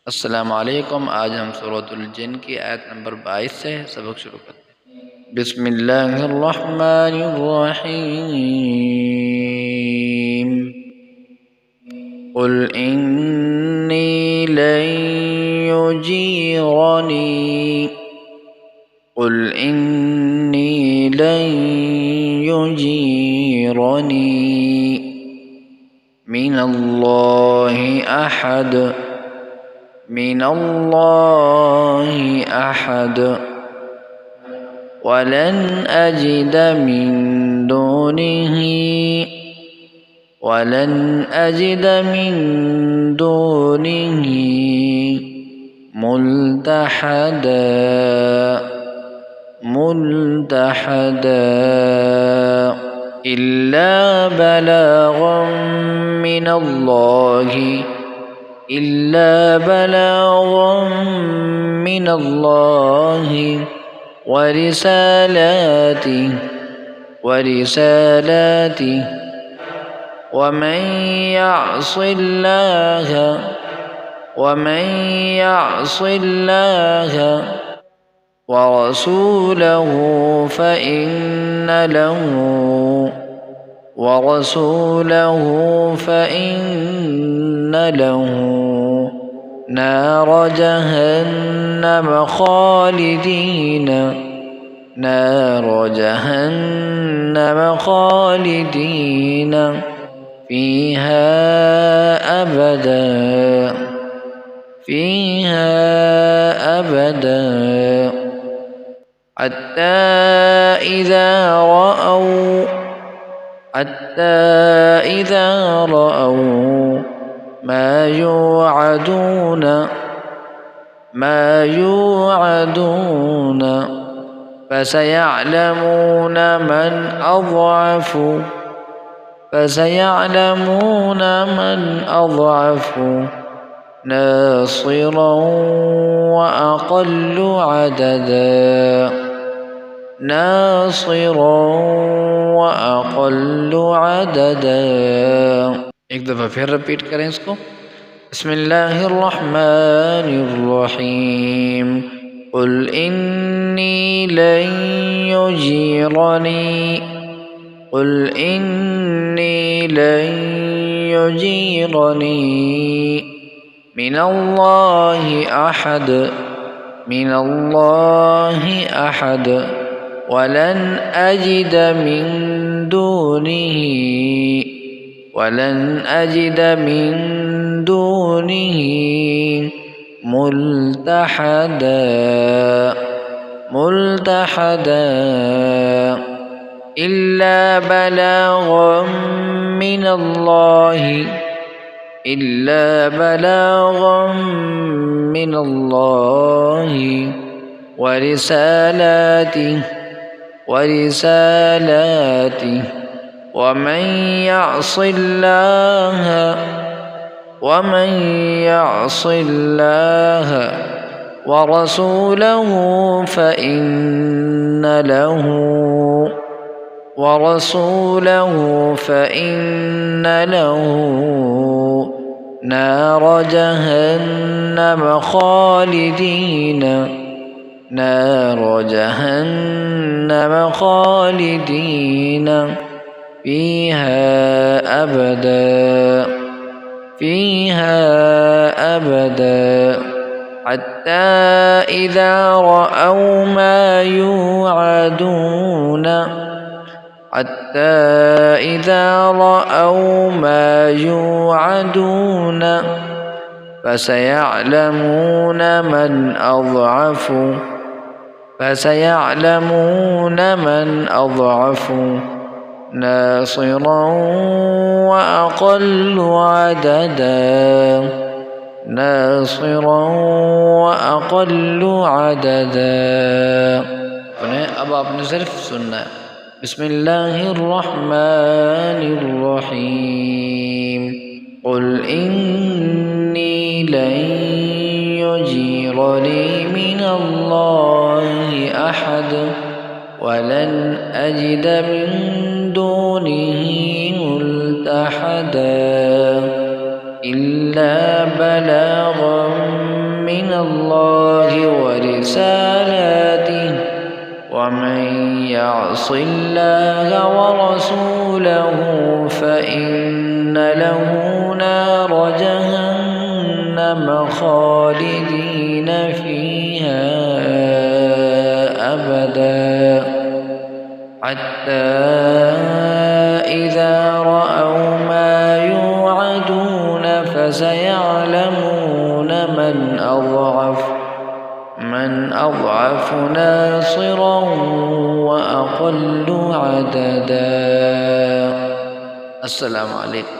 अस्सलाम वालेकुम। आज हम सूरतुल जिन की आयत नंबर 22 से सबक शुरू करते हैं। बिस्मिल्लाहिर्रहमानिर्रहीम। कुल इन्नी लन युजीरनी कुल इन्नी लन युजीरनी मिनल्लाहि अहद मिनल्लाहि अहद वलन अजिद मिन दूनिही मुल्तहदा इल्ला बलागम मिनल्लाहि ورسالاته ومن يعص الله ورسوله فإن له نار جهنم خالدين فيها أبدا حتى إذا رأوا ما يوعدون فسيعلمون من أضعف ناصرا وأقل عددا एक दफ़ा फिर रिपीट करें इसको। बिस्मिल्लाहिर्रहमानिर्रहीम। कुल इन्नी लन युजीरनी मिनल्लाहि अहद वलन अजिद मिन दूनिही मुल्तहदा इल्ला बलागम मिनल्लाहि ورسالاته ومن يعص الله ورسوله فإن له نار جهنم خالدين فيها أبدا حتى إذا رأوا ما يوعدون فسيعلمون من أضعف ناصرا وأقل عددا अब आपने सिर्फ सुनना है। बिस्मिल्लाहिर्रहमानिर्रहीम। कुल इन्नी लन युजीरनी मिनल्लाहि अहद वलन अजिद मिन दूनिही मुल्तहदा इल्ला बलागम من الله ورسالاته ومن يعص الله ورسوله فإن له نار جهنم خالدين فيها أبدا حتى إذا رأوا ما يوعدون فسيعلمون من أضعف ناصرا وأقل عددا. السلام عليكم.